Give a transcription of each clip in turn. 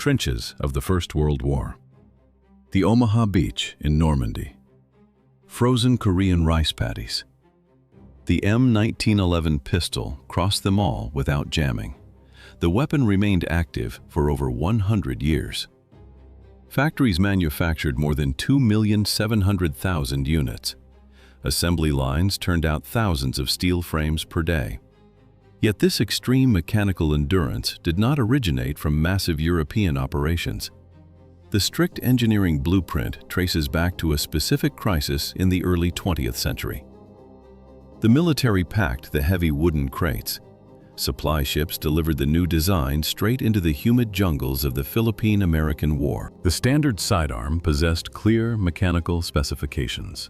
Trenches of the First World War. The Omaha Beach in Normandy. Frozen Korean rice paddies. The M1911 pistol crossed them all without jamming. The weapon remained active for over 100 years. Factories manufactured more than 2,700,000 units. Assembly lines turned out thousands of steel frames per day. Yet this extreme mechanical endurance did not originate from massive European operations. The strict engineering blueprint traces back to a specific crisis in the early 20th century. The military packed the heavy wooden crates. Supply ships delivered the new design straight into the humid jungles of the Philippine-American War. The standard sidearm possessed clear mechanical specifications.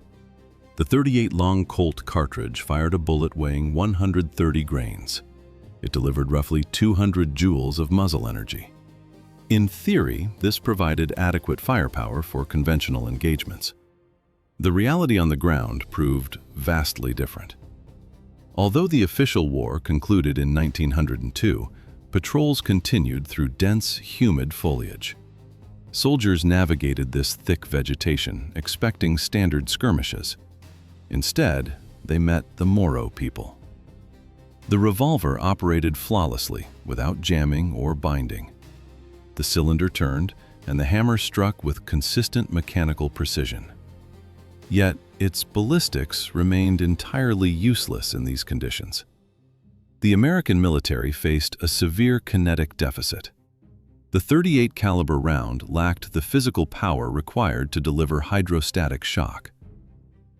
The .38 long Colt cartridge fired a bullet weighing 130 grains. It delivered roughly 200 joules of muzzle energy. In theory, this provided adequate firepower for conventional engagements. The reality on the ground proved vastly different. Although the official war concluded in 1902, patrols continued through dense, humid foliage. Soldiers navigated this thick vegetation, expecting standard skirmishes. Instead, they met the Moro people. The revolver operated flawlessly, without jamming or binding. The cylinder turned, and the hammer struck with consistent mechanical precision. Yet, its ballistics remained entirely useless in these conditions. The American military faced a severe kinetic deficit. The .38 caliber round lacked the physical power required to deliver hydrostatic shock.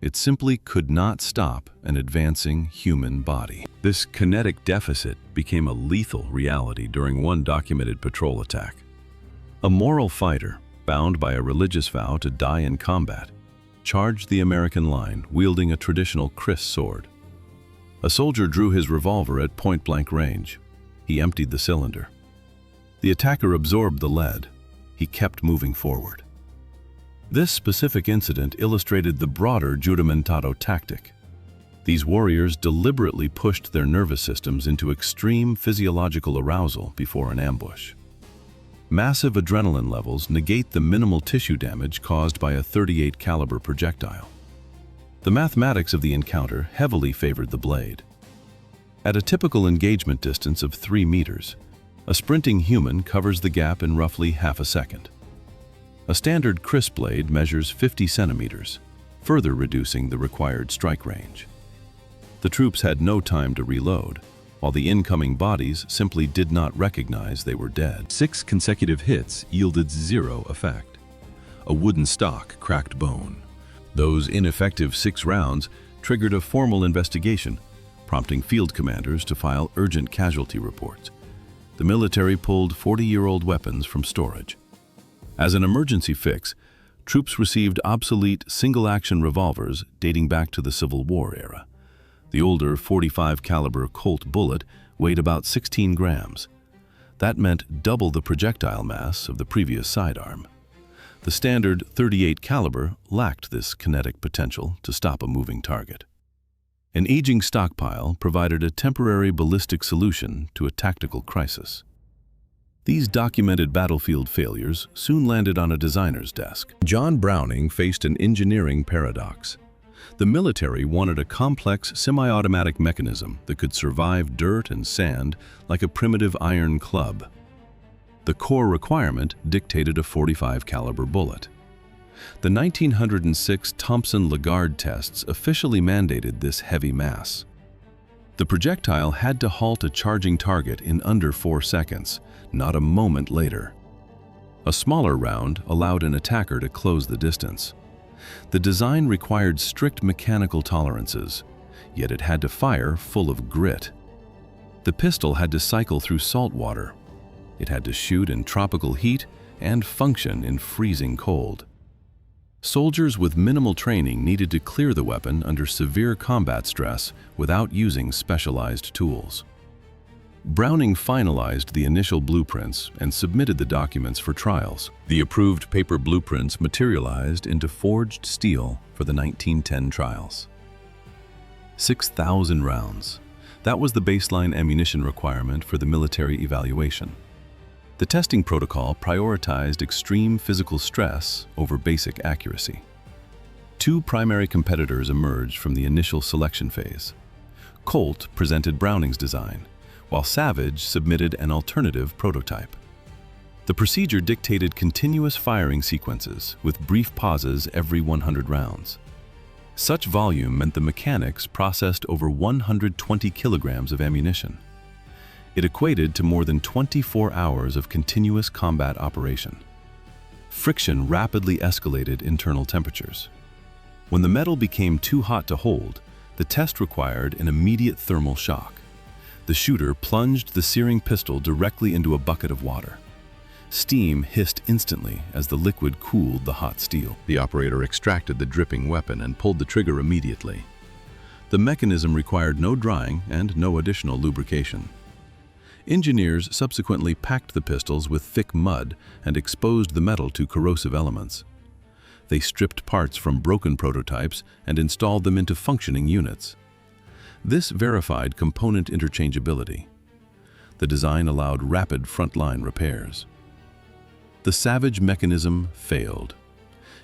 It simply could not stop an advancing human body. This kinetic deficit became a lethal reality during one documented patrol attack. A moral fighter, bound by a religious vow to die in combat, charged the American line wielding a traditional kris sword. A soldier drew his revolver at point-blank range. He emptied the cylinder. The attacker absorbed the lead. He kept moving forward. This specific incident illustrated the broader juramento tactic. These warriors deliberately pushed their nervous systems into extreme physiological arousal before an ambush. Massive adrenaline levels negate the minimal tissue damage caused by a .38 caliber projectile. The mathematics of the encounter heavily favored the blade. At a typical engagement distance of 3 meters, a sprinting human covers the gap in roughly half a second. A standard kris blade measures 50 centimeters, further reducing the required strike range. The troops had no time to reload, while the incoming bodies simply did not recognize they were dead. 6 consecutive hits yielded 0 effect. A wooden stock cracked bone. Those ineffective 6 rounds triggered a formal investigation, prompting field commanders to file urgent casualty reports. The military pulled 40-year-old weapons from storage. As an emergency fix, troops received obsolete single-action revolvers dating back to the Civil War era. The older .45 caliber Colt bullet weighed about 16 grams. That meant double the projectile mass of the previous sidearm. The standard .38 caliber lacked this kinetic potential to stop a moving target. An aging stockpile provided a temporary ballistic solution to a tactical crisis. These documented battlefield failures soon landed on a designer's desk. John Browning faced an engineering paradox. The military wanted a complex semi-automatic mechanism that could survive dirt and sand like a primitive iron club. The core requirement dictated a .45 caliber bullet. The 1906 Thompson-Lagarde tests officially mandated this heavy mass. The projectile had to halt a charging target in under 4 seconds, not a moment later. A smaller round allowed an attacker to close the distance. The design required strict mechanical tolerances, yet it had to fire full of grit. The pistol had to cycle through salt water. It had to shoot in tropical heat and function in freezing cold. Soldiers with minimal training needed to clear the weapon under severe combat stress without using specialized tools. Browning finalized the initial blueprints and submitted the documents for trials. The approved paper blueprints materialized into forged steel for the 1910 trials. 6,000 rounds. That was the baseline ammunition requirement for the military evaluation. The testing protocol prioritized extreme physical stress over basic accuracy. Two primary competitors emerged from the initial selection phase. Colt presented Browning's design, while Savage submitted an alternative prototype. The procedure dictated continuous firing sequences with brief pauses every 100 rounds. Such volume meant the mechanics processed over 120 kilograms of ammunition. It equated to more than 24 hours of continuous combat operation. Friction rapidly escalated internal temperatures. When the metal became too hot to hold, the test required an immediate thermal shock. The shooter plunged the searing pistol directly into a bucket of water. Steam hissed instantly as the liquid cooled the hot steel. The operator extracted the dripping weapon and pulled the trigger immediately. The mechanism required no drying and no additional lubrication. Engineers subsequently packed the pistols with thick mud and exposed the metal to corrosive elements. They stripped parts from broken prototypes and installed them into functioning units. This verified component interchangeability. The design allowed rapid frontline repairs. The Savage mechanism failed.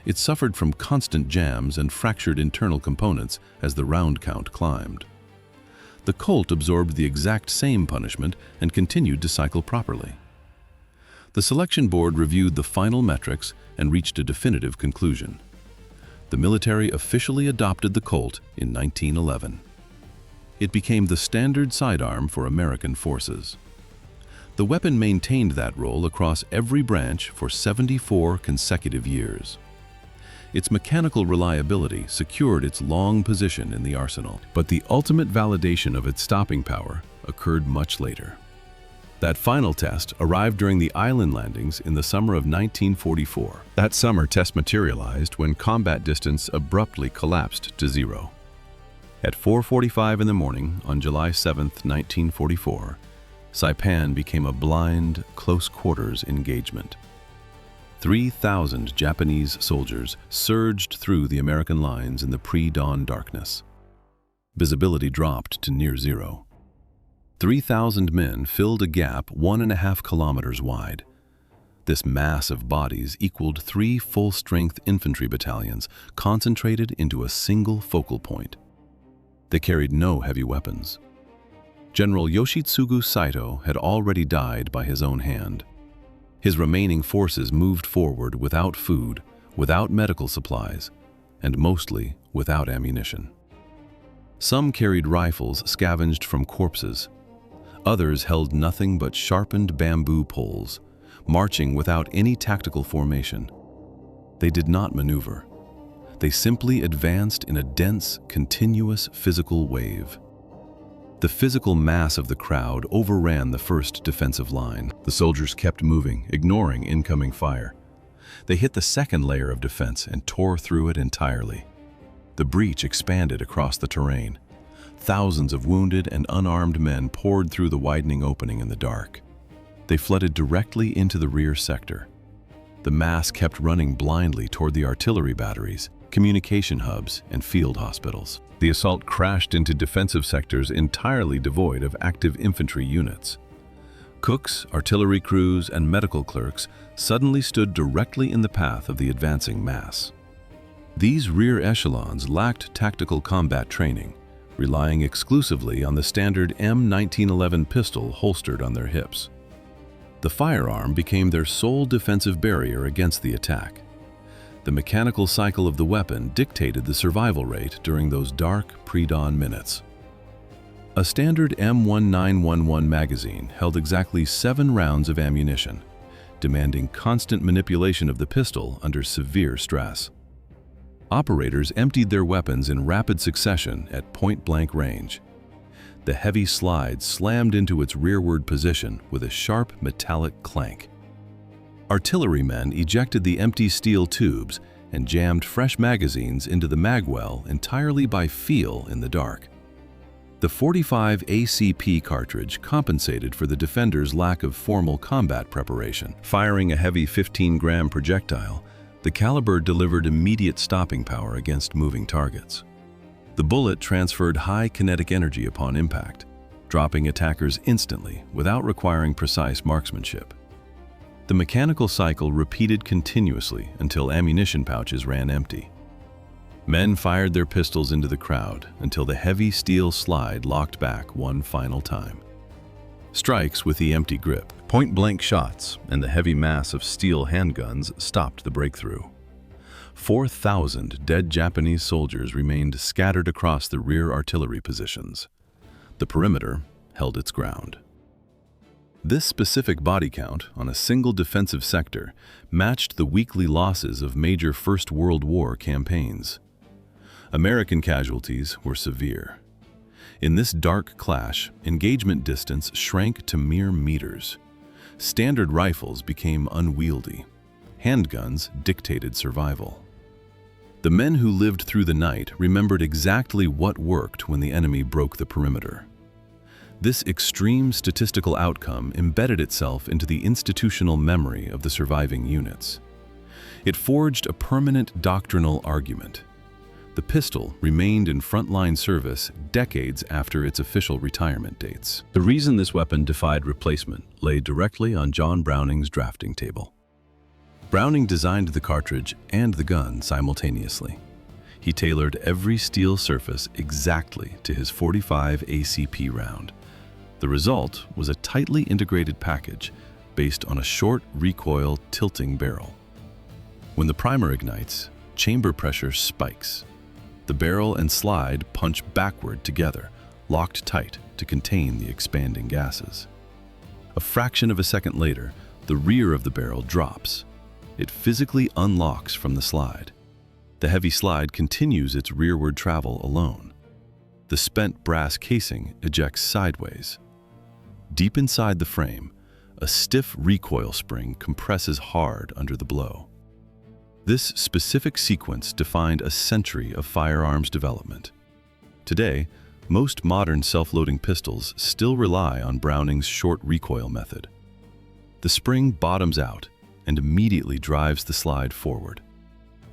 It suffered from constant jams and fractured internal components as the round count climbed. The Colt absorbed the exact same punishment and continued to cycle properly. The selection board reviewed the final metrics and reached a definitive conclusion. The military officially adopted the Colt in 1911. It became the standard sidearm for American forces. The weapon maintained that role across every branch for 74 consecutive years. Its mechanical reliability secured its long position in the arsenal, but the ultimate validation of its stopping power occurred much later. That final test arrived during the island landings in the summer of 1944. That summer test materialized when combat distance abruptly collapsed to zero. At 4:45 in the morning on July 7, 1944, Saipan became a blind, close-quarters engagement. 3,000 Japanese soldiers surged through the American lines in the pre-dawn darkness. Visibility dropped to near zero. 3,000 men filled a gap 1.5 kilometers wide. This mass of bodies equaled 3 full-strength infantry battalions concentrated into a single focal point. They carried no heavy weapons. General Yoshitsugu Saito had already died by his own hand. His remaining forces moved forward without food, without medical supplies, and mostly without ammunition. Some carried rifles scavenged from corpses. Others held nothing but sharpened bamboo poles, marching without any tactical formation. They did not maneuver. They simply advanced in a dense, continuous physical wave. The physical mass of the crowd overran the first defensive line. The soldiers kept moving, ignoring incoming fire. They hit the second layer of defense and tore through it entirely. The breach expanded across the terrain. Thousands of wounded and unarmed men poured through the widening opening in the dark. They flooded directly into the rear sector. The mass kept running blindly toward the artillery batteries, communication hubs, and field hospitals. The assault crashed into defensive sectors entirely devoid of active infantry units. Cooks, artillery crews, and medical clerks suddenly stood directly in the path of the advancing mass. These rear echelons lacked tactical combat training, relying exclusively on the standard M1911 pistol holstered on their hips. The firearm became their sole defensive barrier against the attack. The mechanical cycle of the weapon dictated the survival rate during those dark pre-dawn minutes. A standard M1911 magazine held exactly 7 rounds of ammunition, demanding constant manipulation of the pistol under severe stress. Operators emptied their weapons in rapid succession at point-blank range. The heavy slide slammed into its rearward position with a sharp metallic clank. Artillerymen ejected the empty steel tubes and jammed fresh magazines into the magwell entirely by feel in the dark. The 45 ACP cartridge compensated for the defenders' lack of formal combat preparation. Firing a heavy 15-gram projectile, the caliber delivered immediate stopping power against moving targets. The bullet transferred high kinetic energy upon impact, dropping attackers instantly without requiring precise marksmanship. The mechanical cycle repeated continuously until ammunition pouches ran empty. Men fired their pistols into the crowd until the heavy steel slide locked back one final time. Strikes with the empty grip, point-blank shots, and the heavy mass of steel handguns stopped the breakthrough. 4,000 dead Japanese soldiers remained scattered across the rear artillery positions. The perimeter held its ground. This specific body count on a single defensive sector matched the weekly losses of major First World War campaigns. American casualties were severe. In this dark clash, engagement distance shrank to mere meters. Standard rifles became unwieldy. Handguns dictated survival. The men who lived through the night remembered exactly what worked when the enemy broke the perimeter. This extreme statistical outcome embedded itself into the institutional memory of the surviving units. It forged a permanent doctrinal argument. The pistol remained in frontline service decades after its official retirement dates. The reason this weapon defied replacement lay directly on John Browning's drafting table. Browning designed the cartridge and the gun simultaneously. He tailored every steel surface exactly to his .45 ACP round. The result was a tightly integrated package based on a short recoil tilting barrel. When the primer ignites, chamber pressure spikes. The barrel and slide punch backward together, locked tight to contain the expanding gases. A fraction of a second later, the rear of the barrel drops. It physically unlocks from the slide. The heavy slide continues its rearward travel alone. The spent brass casing ejects sideways. Deep inside the frame, a stiff recoil spring compresses hard under the blow. This specific sequence defined a century of firearms development. Today, most modern self-loading pistols still rely on Browning's short recoil method. The spring bottoms out and immediately drives the slide forward.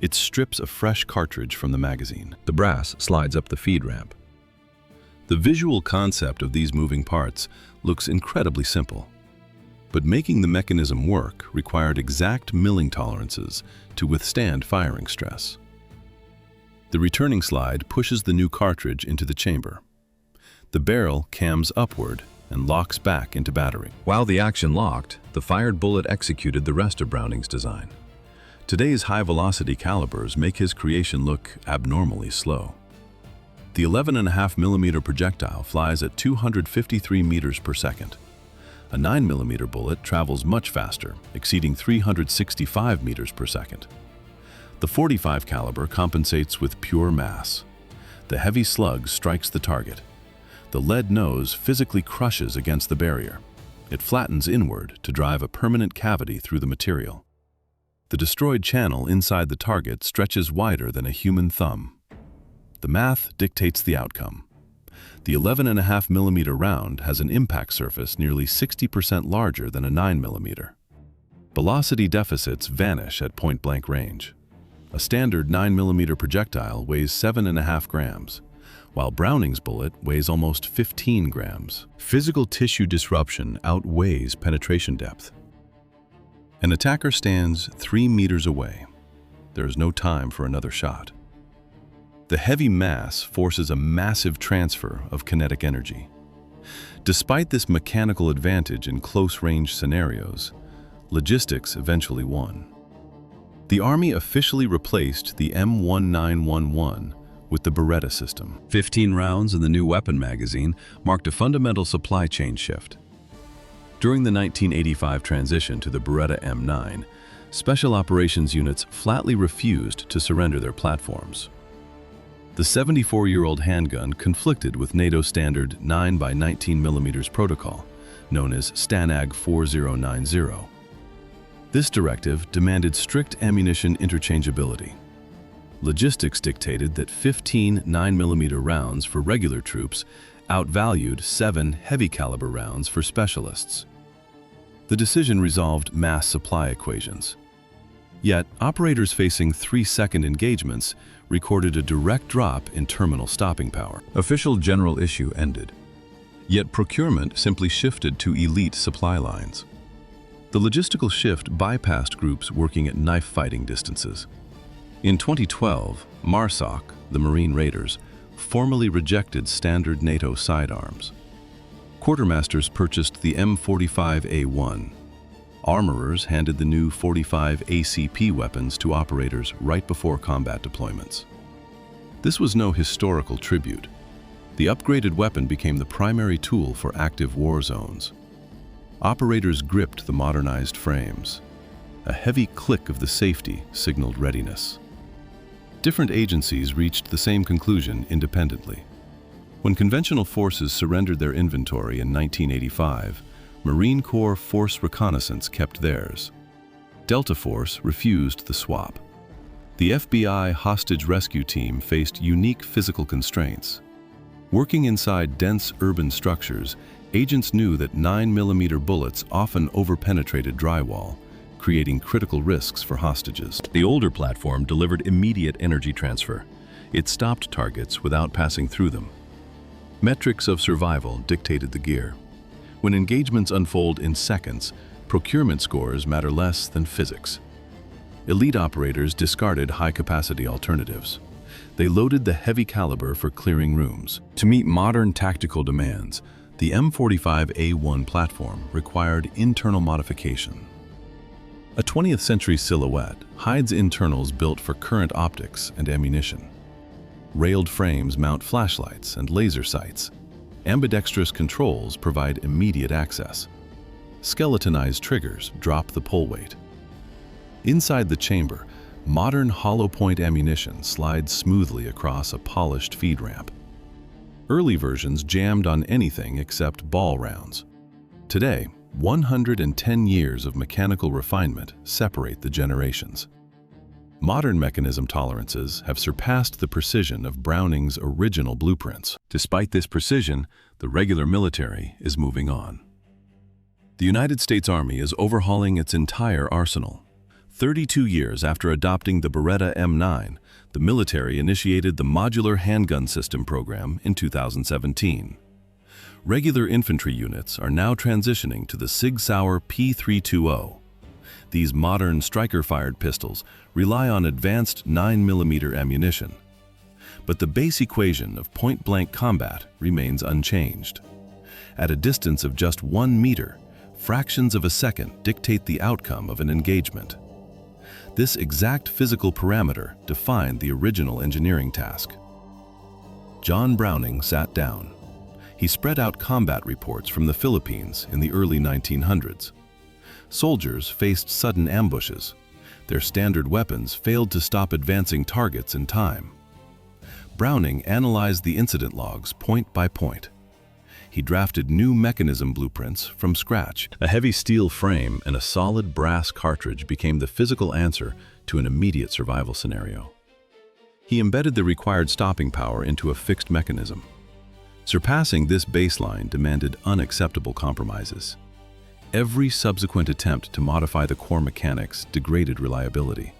It strips a fresh cartridge from the magazine. The brass slides up the feed ramp. The visual concept of these moving parts looks incredibly simple. But making the mechanism work required exact milling tolerances to withstand firing stress. The returning slide pushes the new cartridge into the chamber. The barrel cams upward and locks back into battery. While the action locked, the fired bullet executed the rest of Browning's design. Today's high-velocity calibers make his creation look abnormally slow. The 11.5mm projectile flies at 253 meters per second. A 9mm bullet travels much faster, exceeding 365 meters per second. The .45 caliber compensates with pure mass. The heavy slug strikes the target. The lead nose physically crushes against the barrier. It flattens inward to drive a permanent cavity through the material. The destroyed channel inside the target stretches wider than a human thumb. The math dictates the outcome. The 11.5mm round has an impact surface nearly 60% larger than a 9mm. Velocity deficits vanish at point-blank range. A standard 9mm projectile weighs 7.5 grams, while Browning's bullet weighs almost 15 grams. Physical tissue disruption outweighs penetration depth. An attacker stands 3 meters away. There is no time for another shot. The heavy mass forces a massive transfer of kinetic energy. Despite this mechanical advantage in close-range scenarios, logistics eventually won. The Army officially replaced the M1911 with the Beretta system. 15 rounds in the new weapon magazine marked a fundamental supply chain shift. During the 1985 transition to the Beretta M9, special operations units flatly refused to surrender their platforms. The 74-year-old handgun conflicted with NATO standard 9x19mm protocol, known as STANAG 4090. This directive demanded strict ammunition interchangeability. Logistics dictated that 15 9mm rounds for regular troops outvalued 7 heavy-caliber rounds for specialists. The decision resolved mass supply equations. Yet, operators facing 3-second engagements recorded a direct drop in terminal stopping power. Official general issue ended. Yet procurement simply shifted to elite supply lines. The logistical shift bypassed groups working at knife-fighting distances. In 2012, MARSOC, the Marine Raiders, formally rejected standard NATO sidearms. Quartermasters purchased the M45A1. Armorers handed the new 45 ACP weapons to operators right before combat deployments. This was no historical tribute. The upgraded weapon became the primary tool for active war zones. Operators gripped the modernized frames. A heavy click of the safety signaled readiness. Different agencies reached the same conclusion independently. When conventional forces surrendered their inventory in 1985, Marine Corps Force Reconnaissance kept theirs. Delta Force refused the swap. The FBI hostage rescue team faced unique physical constraints. Working inside dense urban structures, agents knew that 9mm bullets often overpenetrated drywall, creating critical risks for hostages. The older platform delivered immediate energy transfer. It stopped targets without passing through them. Metrics of survival dictated the gear. When engagements unfold in seconds, procurement scores matter less than physics. Elite operators discarded high-capacity alternatives. They loaded the heavy caliber for clearing rooms. To meet modern tactical demands, the M45A1 platform required internal modification. A 20th century silhouette hides internals built for current optics and ammunition. Railed frames mount flashlights and laser sights. Ambidextrous controls provide immediate access. Skeletonized triggers drop the pull weight. Inside the chamber, modern hollow-point ammunition slides smoothly across a polished feed ramp. Early versions jammed on anything except ball rounds. Today, 110 years of mechanical refinement separate the generations. Modern mechanism tolerances have surpassed the precision of Browning's original blueprints. Despite this precision, the regular military is moving on. The United States Army is overhauling its entire arsenal. 32 years after adopting the Beretta M9, the military initiated the Modular Handgun System program in 2017. Regular infantry units are now transitioning to the Sig Sauer P320. These modern striker-fired pistols rely on advanced 9mm ammunition. But the base equation of point-blank combat remains unchanged. At a distance of just 1 meter, fractions of a second dictate the outcome of an engagement. This exact physical parameter defined the original engineering task. John Browning sat down. He spread out combat reports from the Philippines in the early 1900s. Soldiers faced sudden ambushes. Their standard weapons failed to stop advancing targets in time. Browning analyzed the incident logs point by point. He drafted new mechanism blueprints from scratch. A heavy steel frame and a solid brass cartridge became the physical answer to an immediate survival scenario. He embedded the required stopping power into a fixed mechanism. Surpassing this baseline demanded unacceptable compromises. Every subsequent attempt to modify the core mechanics degraded reliability.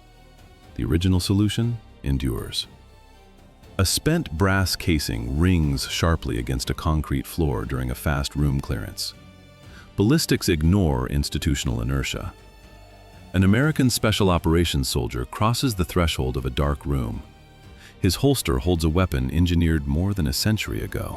The original solution endures. A spent brass casing rings sharply against a concrete floor during a fast room clearance. Ballistics ignore institutional inertia. An American Special Operations soldier crosses the threshold of a dark room. His holster holds a weapon engineered more than a century ago.